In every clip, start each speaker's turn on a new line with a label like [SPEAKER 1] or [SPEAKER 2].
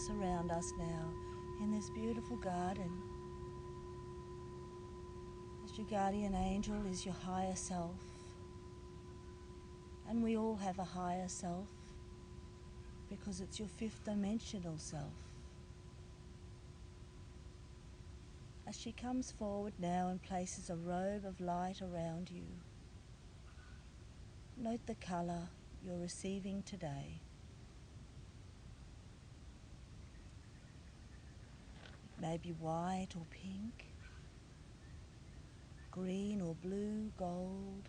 [SPEAKER 1] surround us now in this beautiful garden. As your guardian angel is your higher self, and we all have a higher self because it's your fifth dimensional self. As she comes forward now and places a robe of light around you, note the colour you're receiving today. It may be white or pink, green or blue, gold.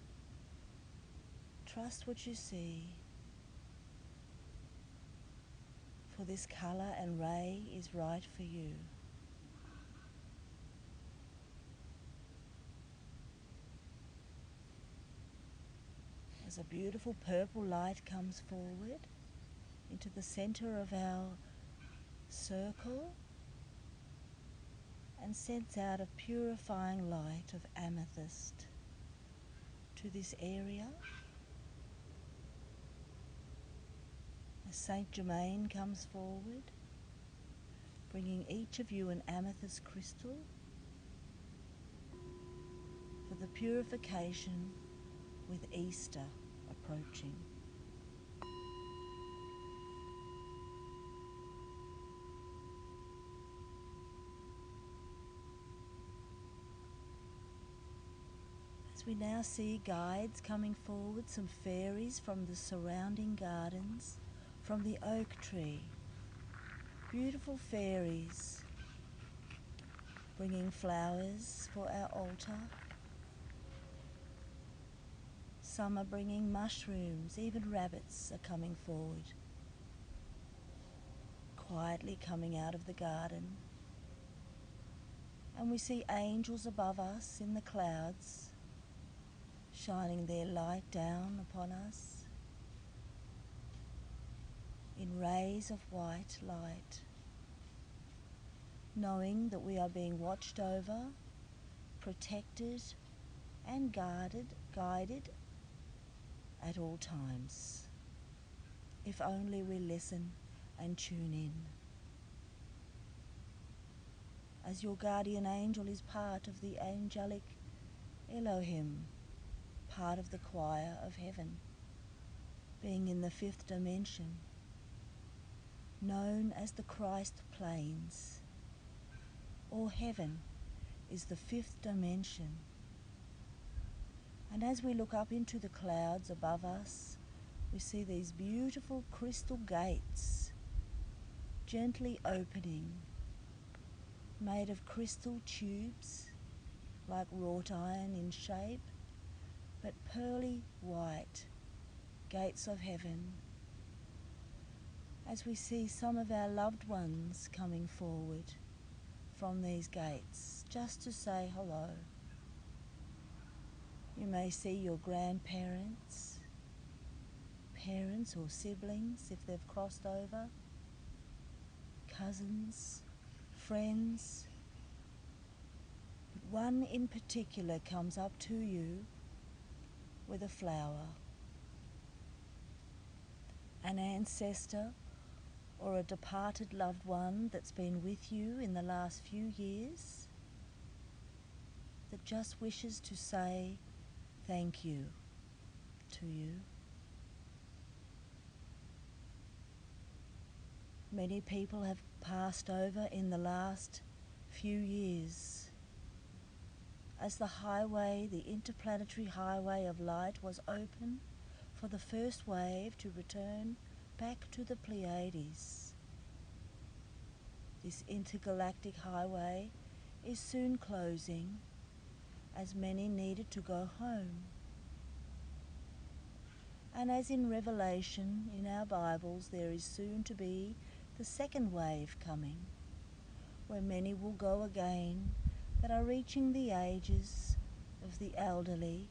[SPEAKER 1] Trust what you see, for this colour and ray is right for you. As a beautiful purple light comes forward into the centre of our circle and sends out a purifying light of amethyst to this area. As Saint Germain comes forward, bringing each of you an amethyst crystal for the purification with Easter approaching. As we now see guides coming forward, some fairies from the surrounding gardens, from the oak tree, beautiful fairies bringing flowers for our altar. Some are bringing mushrooms, even rabbits are coming forward, quietly coming out of the garden. And we see angels above us in the clouds, shining their light down upon us in rays of white light, knowing that we are being watched over, protected and guided at all times, if only we listen and tune in. As your guardian angel is part of the angelic Elohim, part of the choir of heaven, being in the fifth dimension, known as the Christ planes, or heaven is the fifth dimension. And as we look up into the clouds above us, we see these beautiful crystal gates gently opening, made of crystal tubes like wrought iron in shape, but pearly white, gates of heaven. As we see some of our loved ones coming forward from these gates just to say hello. You may see your grandparents, parents or siblings if they've crossed over, cousins, friends. But one in particular comes up to you with a flower. An ancestor or a departed loved one that's been with you in the last few years that just wishes to say thank you to you. Many people have passed over in the last few years. As the highway, the interplanetary highway of light was open for the first wave to return back to the Pleiades. This intergalactic highway is soon closing, as many needed to go home. And as in Revelation, in our Bibles, there is soon to be the second wave coming, where many will go again that are reaching the ages of the elderly,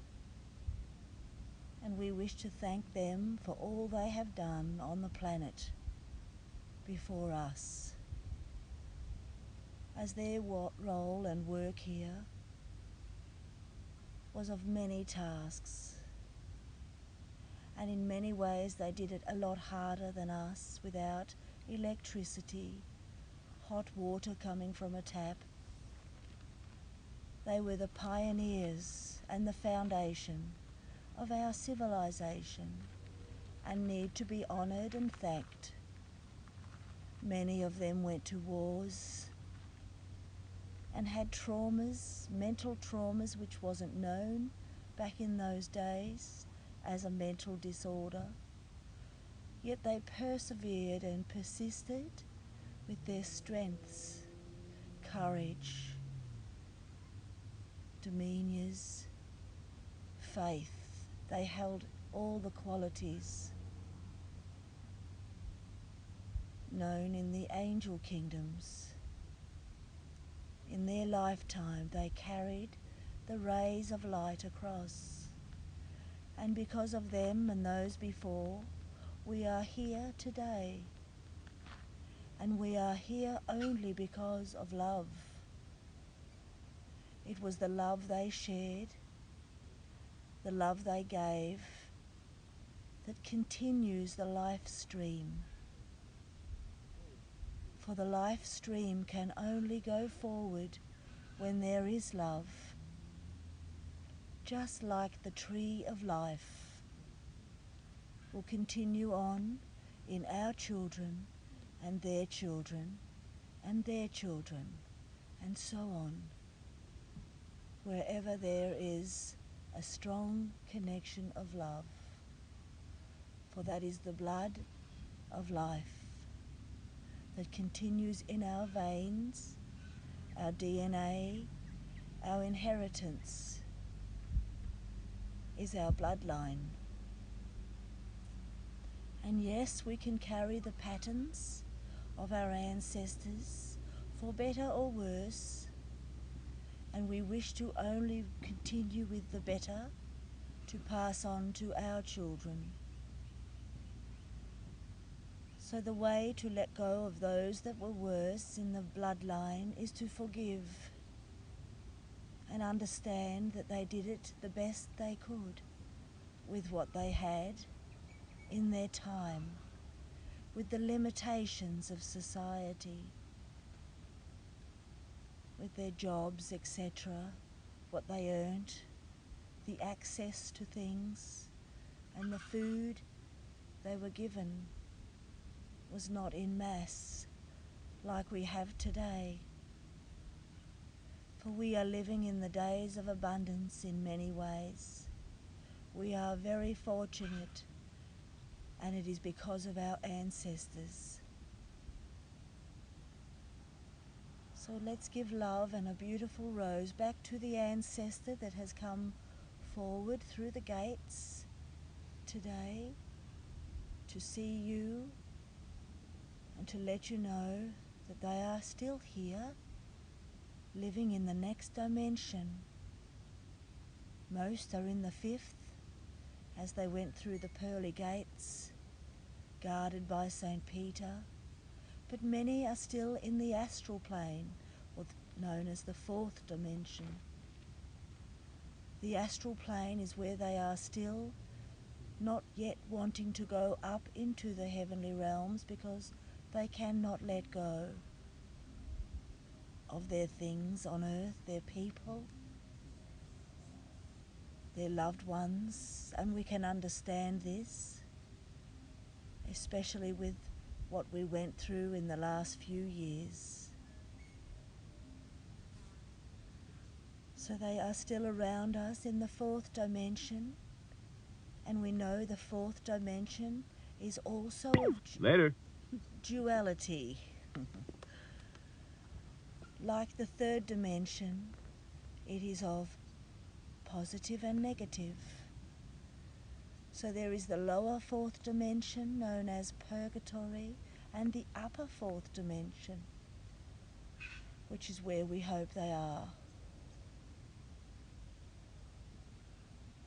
[SPEAKER 1] and we wish to thank them for all they have done on the planet before us, as their role and work here was of many tasks. And in many ways they did it a lot harder than us, without electricity, hot water coming from a tap. They were the pioneers and the foundation of our civilization, and need to be honoured and thanked. Many of them went to wars and had traumas, mental traumas, which wasn't known back in those days as a mental disorder. Yet they persevered and persisted with their strengths, courage, demeanours, faith. They held all the qualities known in the angel kingdoms. In their lifetime they carried the rays of light across, and because of them and those before, we are here today. And we are here only because of love. It was the love they shared, the love they gave, that continues the life stream. For the life stream can only go forward when there is love, just like the tree of life will continue on in our children and their children and their children, and so on, wherever there is a strong connection of love. For that is the blood of life that continues in our veins, our DNA, our inheritance is our bloodline. And yes, we can carry the patterns of our ancestors, for better or worse, and we wish to only continue with the better to pass on to our children. So the way to let go of those that were worse in the bloodline is to forgive and understand that they did it the best they could with what they had in their time, with the limitations of society, with their jobs, etc., what they earned, the access to things, and the food they were given was not in mass like we have today. For we are living in the days of abundance in many ways. We are very fortunate, and it is because of our ancestors. So let's give love and a beautiful rose back to the ancestor that has come forward through the gates today to see you and to let you know that they are still here, living in the next dimension. Most are in the fifth, as they went through the pearly gates, guarded by St. Peter, but many are still in the astral plane, or known as the fourth dimension. The astral plane is where they are still, not yet wanting to go up into the heavenly realms because they cannot let go of their things on earth, their people, their loved ones, and we can understand this, especially with what we went through in the last few years. So they are still around us in the fourth dimension, and we know the fourth dimension is also of
[SPEAKER 2] Later.
[SPEAKER 1] duality. Like the third dimension, it is of positive and negative. So there is the lower fourth dimension known as purgatory, and the upper fourth dimension, which is where we hope they are.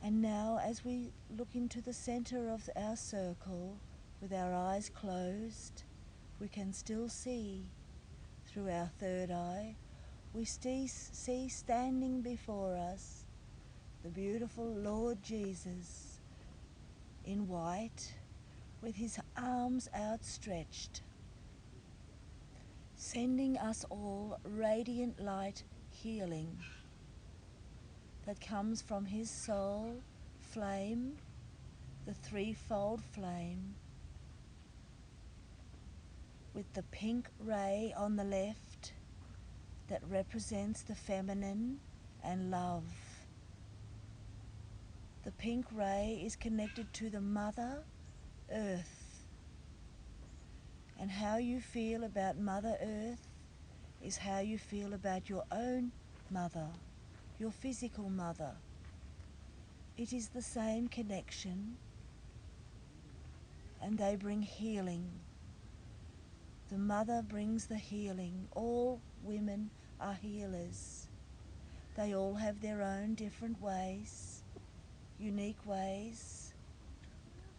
[SPEAKER 1] And now, as we look into the center of our circle with our eyes closed, we can still see through our third eye. We see standing before us the beautiful Lord Jesus in white with his arms outstretched, sending us all radiant light healing that comes from his soul flame, the threefold flame, with the pink ray on the left that represents the feminine and love. The pink ray is connected to the Mother Earth, and how you feel about Mother Earth is how you feel about your own mother, your physical mother. It is the same connection, and they bring healing. The mother brings the healing. All women are healers. They all have their own different ways, unique ways,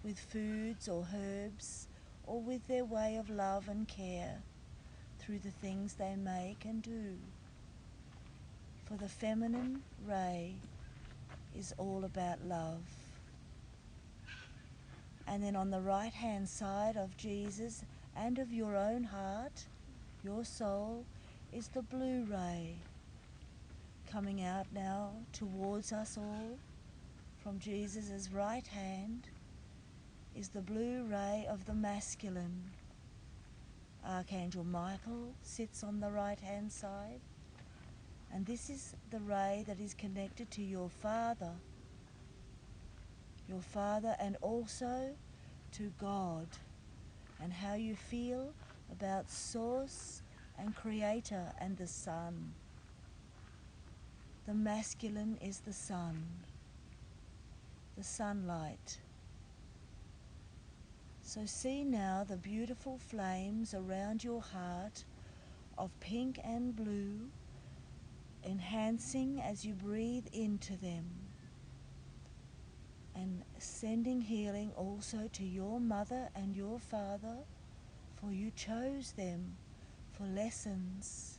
[SPEAKER 1] with foods or herbs, or with their way of love and care through the things they make and do. For the feminine ray is all about love. And then on the right-hand side of Jesus and of your own heart, your soul, is the blue ray, coming out now towards us all. From Jesus' right hand is the blue ray of the masculine. Archangel Michael sits on the right-hand side, and this is the ray that is connected to your father, and also to God, and how you feel about Source and Creator and the Sun. The masculine is the sun, the sunlight. So see now the beautiful flames around your heart of pink and blue, enhancing as you breathe into them, and sending healing also to your mother and your father, for you chose them for lessons.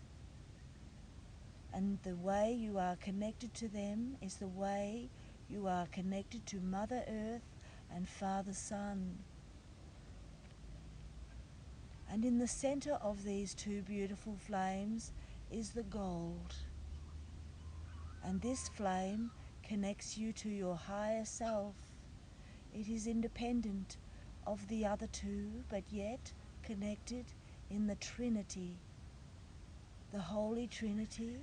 [SPEAKER 1] And the way you are connected to them is the way you are connected to Mother Earth and Father Sun. And in the center of these two beautiful flames is the gold. And this flame connects you to your higher self. It is independent of the other two, but yet connected in the Trinity. The Holy Trinity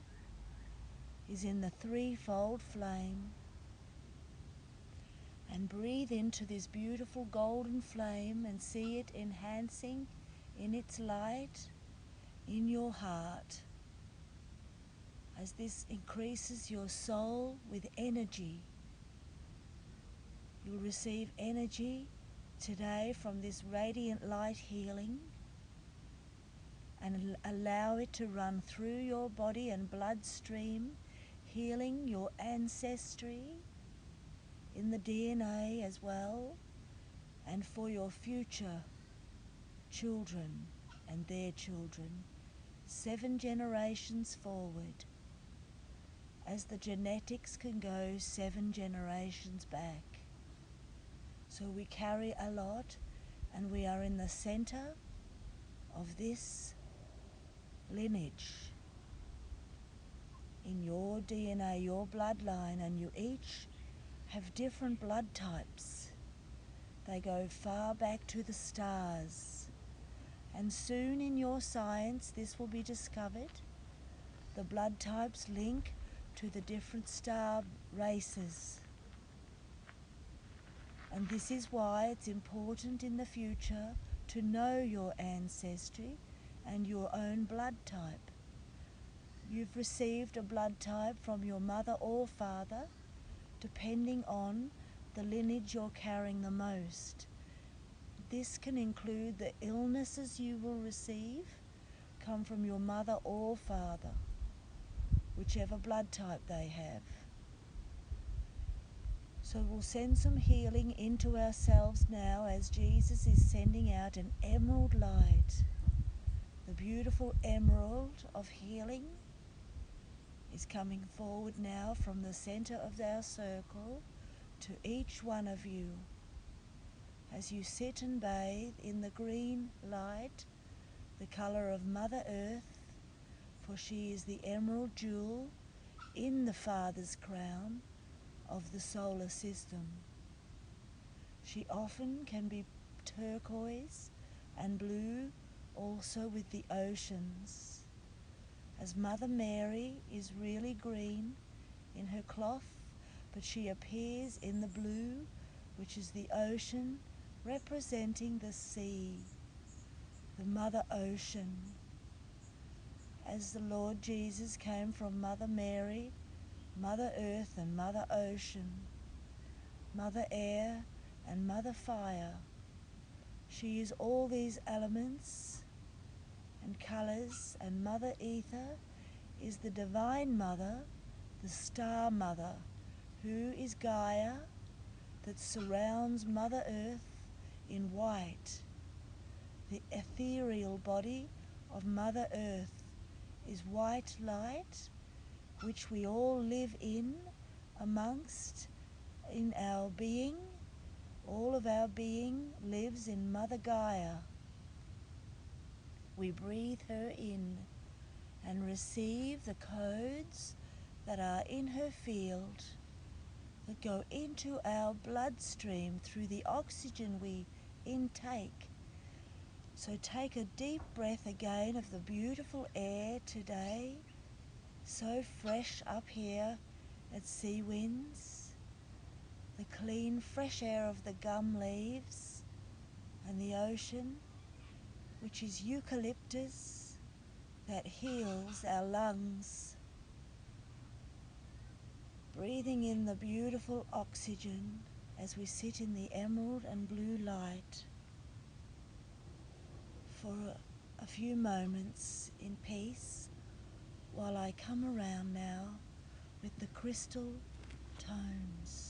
[SPEAKER 1] is in the threefold flame. And breathe into this beautiful golden flame and see it enhancing in its light in your heart. As this increases your soul with energy, you'll receive energy today from this radiant light healing, and allow it to run through your body and bloodstream, healing your ancestry in the DNA as well, and for your future children and their children, 7 generations forward, as the genetics can go 7 generations back. So we carry a lot, and we are in the center of this lineage in your DNA, your bloodline, and you each have different blood types. They go far back to the stars, and soon in your science this will be discovered. The blood types link to the different star races, and this is why it's important in the future to know your ancestry and your own blood type. You've received a blood type from your mother or father, depending on the lineage you're carrying the most. This can include the illnesses you will receive come from your mother or father, whichever blood type they have. So we'll send some healing into ourselves now as Jesus is sending out an emerald light. The beautiful emerald of healing is coming forward now from the center of our circle to each one of you. as you sit and bathe in the green light, the colour of Mother Earth, for she is the emerald jewel in the Father's crown of the solar system. She often can be turquoise and blue, also with the oceans, as Mother Mary is really green in her cloth, but she appears in the blue, which is the ocean, representing the sea, the Mother Ocean. As the Lord Jesus came from Mother Mary, Mother Earth and Mother Ocean, Mother Air and Mother Fire, she is all these elements and colours, and Mother Ether is the Divine Mother, the Star Mother, who is Gaia, that surrounds Mother Earth in white. The ethereal body of Mother Earth is white light, which we all live in, amongst, in our being. All of our being lives in Mother Gaia. We breathe her in and receive the codes that are in her field, that go into our bloodstream through the oxygen we intake. So take a deep breath again of the beautiful air today, so fresh up here at Seawinds, the clean fresh air of the gum leaves and the ocean, which is eucalyptus that heals our lungs. Breathing in the beautiful oxygen as we sit in the emerald and blue light for a few moments in peace, while I come around now with the crystal tones.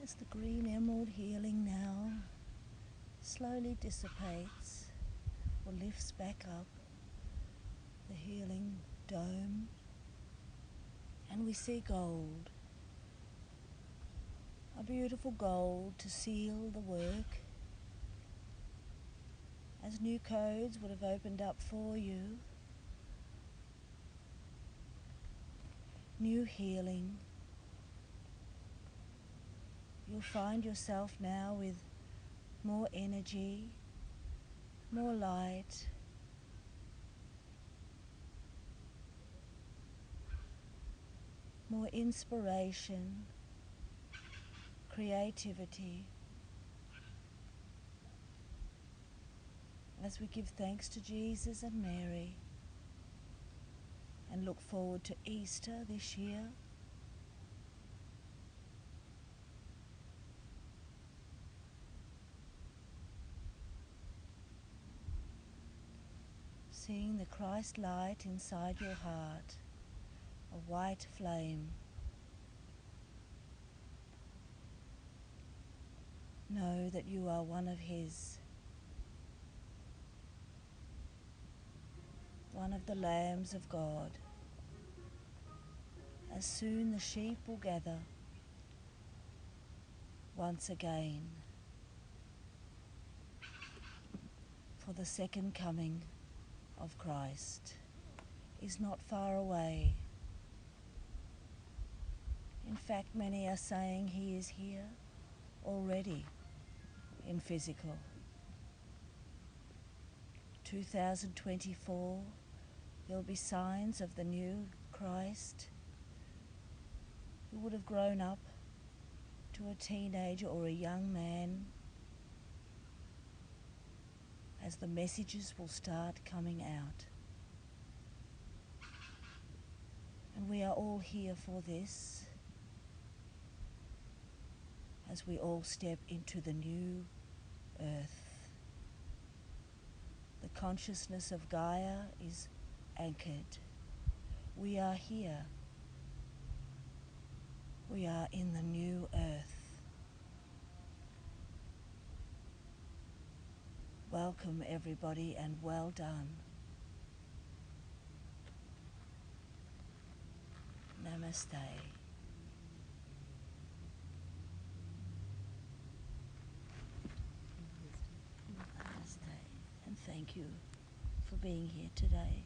[SPEAKER 1] As the green emerald healing now slowly dissipates or lifts back up the healing dome, and we see gold, a beautiful gold to seal the work, as new codes would have opened up for you, new healing. You'll find yourself now with more energy, more light, more inspiration, creativity, as we give thanks to Jesus and Mary and look forward to Easter this year. Seeing the Christ light inside your heart, a white flame. Know that you are one of His, one of the lambs of God. As soon the sheep will gather once again for the second coming of Christ is not far away. In fact, many are saying He is here already in physical. 2024, there'll be signs of the new Christ who would have grown up to a teenager or a young man, as the messages will start coming out. And we are all here for this, as we all step into the new earth. The consciousness of Gaia is anchored. We are here. We are in the new earth. Welcome everybody, and well done. Namaste. Namaste. And thank you for being here today.